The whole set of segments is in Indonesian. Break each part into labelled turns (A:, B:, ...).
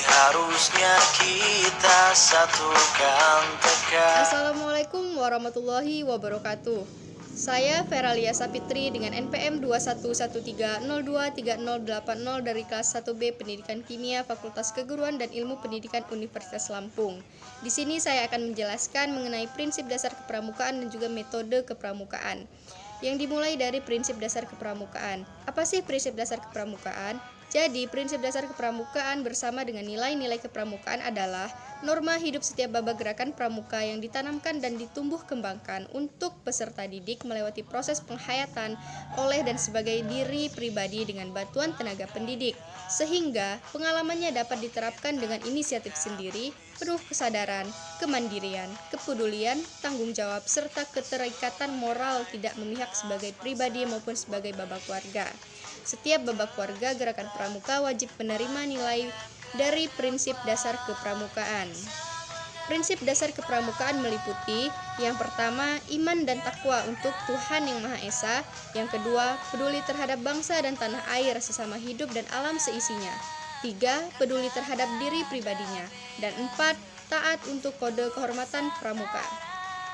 A: harusnya kita satukan tekad.
B: Assalamualaikum warahmatullahi wabarakatuh. Saya Veralia Sapitri dengan NPM 2113023080 dari kelas 1B Pendidikan Kimia Fakultas Keguruan dan Ilmu Pendidikan Universitas Lampung. Di sini saya akan menjelaskan mengenai prinsip dasar kepramukaan dan juga metode kepramukaan. Yang dimulai dari prinsip dasar kepramukaan. Apa sih prinsip dasar kepramukaan? Jadi, prinsip dasar kepramukaan bersama dengan nilai-nilai kepramukaan adalah norma hidup setiap babak gerakan pramuka yang ditanamkan dan ditumbuh kembangkan untuk peserta didik melewati proses penghayatan oleh dan sebagai diri pribadi dengan bantuan tenaga pendidik, sehingga pengalamannya dapat diterapkan dengan inisiatif sendiri, penuh kesadaran, kemandirian, kepedulian, tanggung jawab, serta keterikatan moral tidak memihak sebagai pribadi maupun sebagai babak warga. Setiap babak warga gerakan pramuka wajib menerima nilai dari prinsip dasar kepramukaan. Prinsip dasar kepramukaan meliputi yang pertama, iman dan takwa untuk Tuhan Yang Maha Esa. Yang kedua, peduli terhadap bangsa dan tanah air, sesama hidup dan alam seisinya. 3. Peduli terhadap diri pribadinya. Dan 4. Taat untuk kode kehormatan pramuka.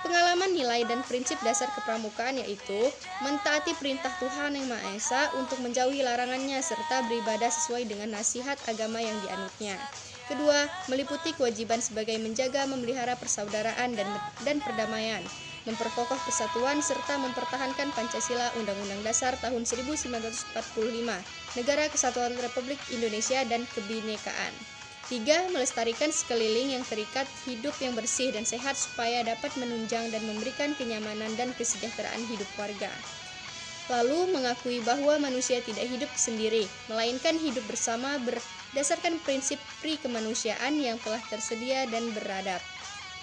B: Pengalaman nilai dan prinsip dasar kepramukaan yaitu mentaati perintah Tuhan Yang Maha Esa untuk menjauhi larangannya serta beribadah sesuai dengan nasihat agama yang dianutnya. Kedua, meliputi kewajiban sebagai menjaga memelihara persaudaraan dan perdamaian, memperkokoh persatuan serta mempertahankan Pancasila Undang-Undang Dasar tahun 1945, Negara Kesatuan Republik Indonesia dan kebinekaan. 3. Melestarikan sekeliling yang terikat hidup yang bersih dan sehat supaya dapat menunjang dan memberikan kenyamanan dan kesejahteraan hidup warga. Lalu mengakui bahwa manusia tidak hidup sendiri, melainkan hidup bersama berdasarkan prinsip pri-kemanusiaan yang telah tersedia dan beradab.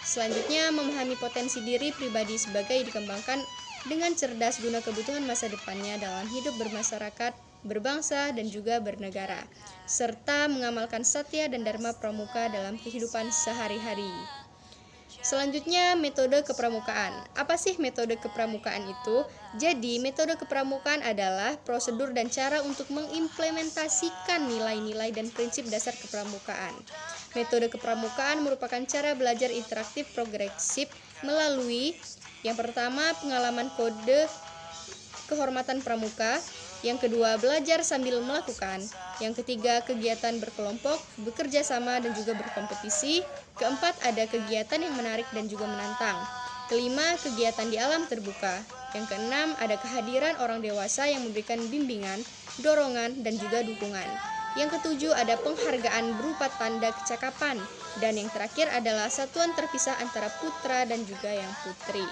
B: Selanjutnya, memahami potensi diri pribadi sebagai dikembangkan dengan cerdas guna kebutuhan masa depannya dalam hidup bermasyarakat, berbangsa, dan juga bernegara, serta mengamalkan satya dan dharma pramuka dalam kehidupan sehari-hari. Selanjutnya, metode kepramukaan. Apa sih metode kepramukaan itu? Jadi, metode kepramukaan adalah prosedur dan cara untuk mengimplementasikan nilai-nilai dan prinsip dasar kepramukaan. Metode kepramukaan merupakan cara belajar interaktif progresif melalui yang pertama, pengalaman kode kehormatan pramuka. Yang kedua, belajar sambil melakukan. Yang ketiga, kegiatan berkelompok, bekerja sama dan juga berkompetisi. Keempat, ada kegiatan yang menarik dan juga menantang. Kelima, kegiatan di alam terbuka. Yang keenam, ada kehadiran orang dewasa yang memberikan bimbingan, dorongan, dan juga dukungan. Yang ketujuh, ada penghargaan berupa tanda kecakapan. Dan yang terakhir adalah satuan terpisah antara putra dan juga yang putri.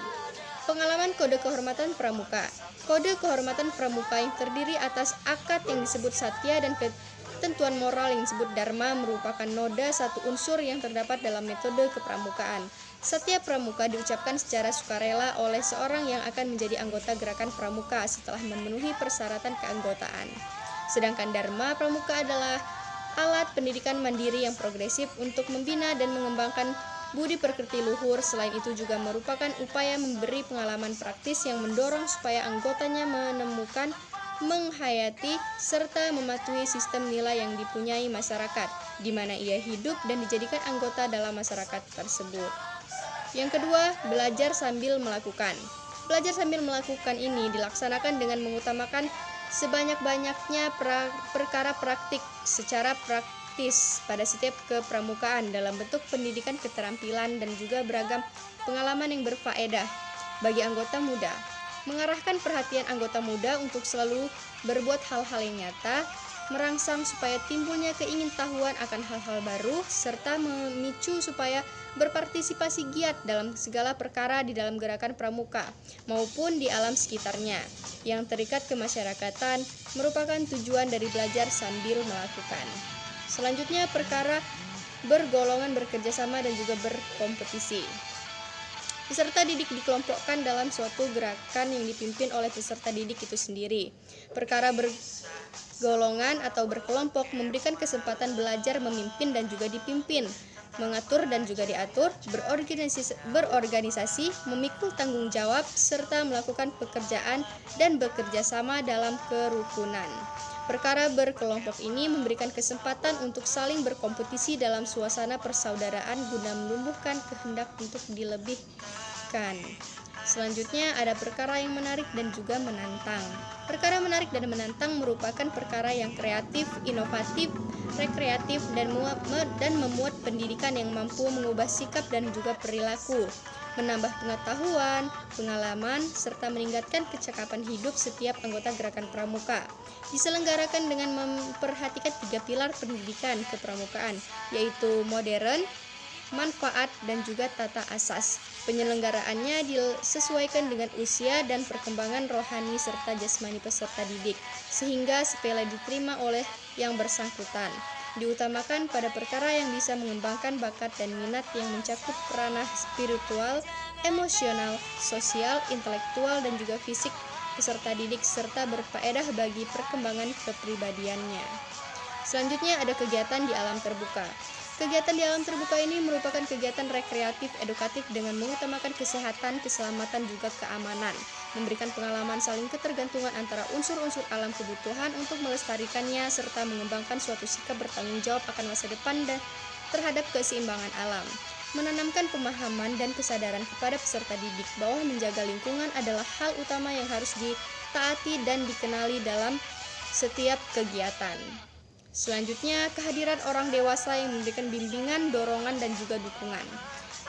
B: Pengalaman kode kehormatan pramuka. Kode kehormatan pramuka yang terdiri atas akad yang disebut satya dan ketentuan moral yang disebut dharma merupakan noda satu unsur yang terdapat dalam metode kepramukaan. Satya pramuka diucapkan secara sukarela oleh seorang yang akan menjadi anggota gerakan pramuka setelah memenuhi persyaratan keanggotaan. Sedangkan dharma pramuka adalah alat pendidikan mandiri yang progresif untuk membina dan mengembangkan budi pekerti luhur. Selain itu juga merupakan upaya memberi pengalaman praktis yang mendorong supaya anggotanya menemukan, menghayati, serta mematuhi sistem nilai yang dipunyai masyarakat, di mana ia hidup dan dijadikan anggota dalam masyarakat tersebut. Yang kedua, belajar sambil melakukan. Belajar sambil melakukan ini dilaksanakan dengan mengutamakan sebanyak-banyaknya perkara praktik secara praktis pada setiap kepramukaan dalam bentuk pendidikan keterampilan dan juga beragam pengalaman yang berfaedah bagi anggota muda. Mengarahkan perhatian anggota muda untuk selalu berbuat hal-hal yang nyata, merangsang supaya timbulnya keingintahuan akan hal-hal baru, serta memicu supaya berpartisipasi giat dalam segala perkara di dalam gerakan pramuka maupun di alam sekitarnya yang terikat kemasyarakatan merupakan tujuan dari belajar sambil melakukan. Selanjutnya, perkara bergolongan bekerjasama dan juga berkompetisi. Peserta didik dikelompokkan dalam suatu gerakan yang dipimpin oleh peserta didik itu sendiri. Perkara bergolongan atau berkelompok memberikan kesempatan belajar memimpin dan juga dipimpin, mengatur dan juga diatur, berorganisasi, memikul tanggung jawab, serta melakukan pekerjaan dan bekerja sama dalam kerukunan. Perkara berkelompok ini memberikan kesempatan untuk saling berkompetisi dalam suasana persaudaraan guna menumbuhkan kehendak untuk dilebihkan. Selanjutnya ada perkara yang menarik dan juga menantang. Perkara menarik dan menantang merupakan perkara yang kreatif, inovatif, rekreatif, dan memuat pendidikan yang mampu mengubah sikap dan juga perilaku, menambah pengetahuan, pengalaman, serta meningkatkan kecakapan hidup setiap anggota gerakan pramuka. Diselenggarakan dengan memperhatikan 3 pilar pendidikan kepramukaan, yaitu modern, manfaat, dan juga tata asas. Penyelenggaraannya disesuaikan dengan usia dan perkembangan rohani serta jasmani peserta didik, sehingga sepele diterima oleh yang bersangkutan. Diutamakan pada perkara yang bisa mengembangkan bakat dan minat yang mencakup ranah spiritual, emosional, sosial, intelektual, dan juga fisik peserta didik serta berfaedah bagi perkembangan kepribadiannya. Selanjutnya ada kegiatan di alam terbuka. Kegiatan di alam terbuka ini merupakan kegiatan rekreatif edukatif dengan mengutamakan kesehatan, keselamatan, juga keamanan, memberikan pengalaman saling ketergantungan antara unsur-unsur alam kebutuhan untuk melestarikannya serta mengembangkan suatu sikap bertanggung jawab akan masa depan dan terhadap keseimbangan alam. Menanamkan pemahaman dan kesadaran kepada peserta didik bahwa menjaga lingkungan adalah hal utama yang harus ditaati dan dikenali dalam setiap kegiatan. Selanjutnya, kehadiran orang dewasa yang memberikan bimbingan, dorongan, dan juga dukungan.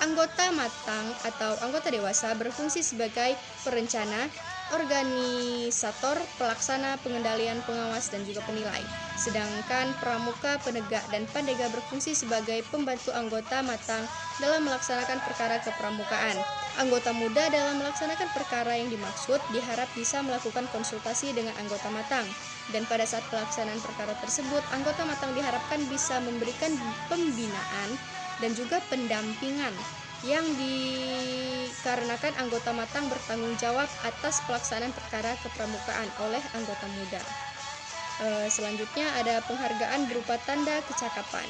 B: Anggota matang atau anggota dewasa berfungsi sebagai perencana, organisator, pelaksana, pengendalian, pengawas, dan juga penilai. Sedangkan pramuka, penegak, dan pandega berfungsi sebagai pembantu anggota matang dalam melaksanakan perkara kepramukaan. Anggota muda dalam melaksanakan perkara yang dimaksud diharap bisa melakukan konsultasi dengan anggota matang. Dan pada saat pelaksanaan perkara tersebut, anggota matang diharapkan bisa memberikan pembinaan dan juga pendampingan yang dikarenakan anggota matang bertanggung jawab atas pelaksanaan perkara kepramukaan oleh anggota muda. Selanjutnya ada penghargaan berupa tanda kecakapan.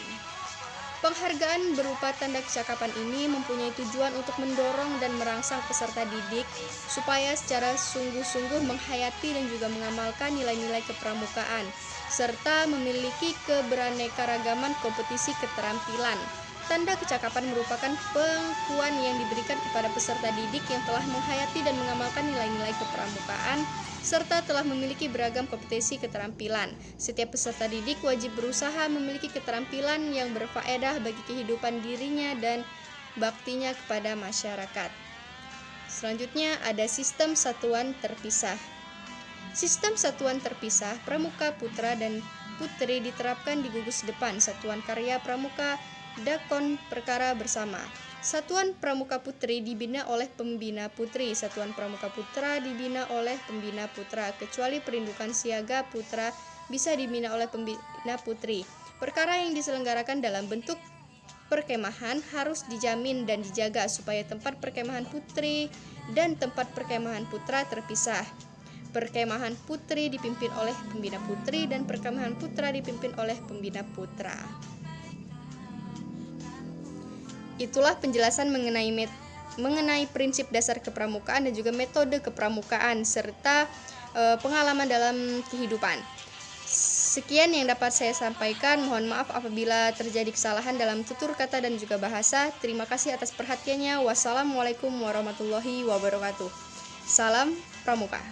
B: Penghargaan berupa tanda kecakapan ini mempunyai tujuan untuk mendorong dan merangsang peserta didik supaya secara sungguh-sungguh menghayati dan juga mengamalkan nilai-nilai kepramukaan serta memiliki keberaneka-ragaman kompetisi keterampilan. Tanda kecakapan merupakan pengakuan yang diberikan kepada peserta didik yang telah menghayati dan mengamalkan nilai-nilai kepramukaan serta telah memiliki beragam kompetensi keterampilan. Setiap peserta didik wajib berusaha memiliki keterampilan yang berfaedah bagi kehidupan dirinya dan baktinya kepada masyarakat. Selanjutnya ada sistem satuan terpisah. Sistem satuan terpisah pramuka putra dan putri diterapkan di gugus depan Satuan Karya Pramuka Dakon Perkara Bersama. Satuan Pramuka Putri dibina oleh pembina putri, Satuan Pramuka Putra dibina oleh pembina putra, kecuali Perindukan Siaga Putra bisa dibina oleh pembina putri. Perkara yang diselenggarakan dalam bentuk perkemahan harus dijamin dan dijaga supaya tempat perkemahan putri dan tempat perkemahan putra terpisah. Perkemahan putri dipimpin oleh pembina putri dan perkemahan putra dipimpin oleh pembina putra. Itulah penjelasan mengenai prinsip dasar kepramukaan dan juga metode kepramukaan serta pengalaman dalam kehidupan. Sekian yang dapat saya sampaikan. Mohon maaf apabila terjadi kesalahan dalam tutur kata dan juga bahasa. Terima kasih atas perhatiannya. Wassalamualaikum warahmatullahi wabarakatuh. Salam Pramuka.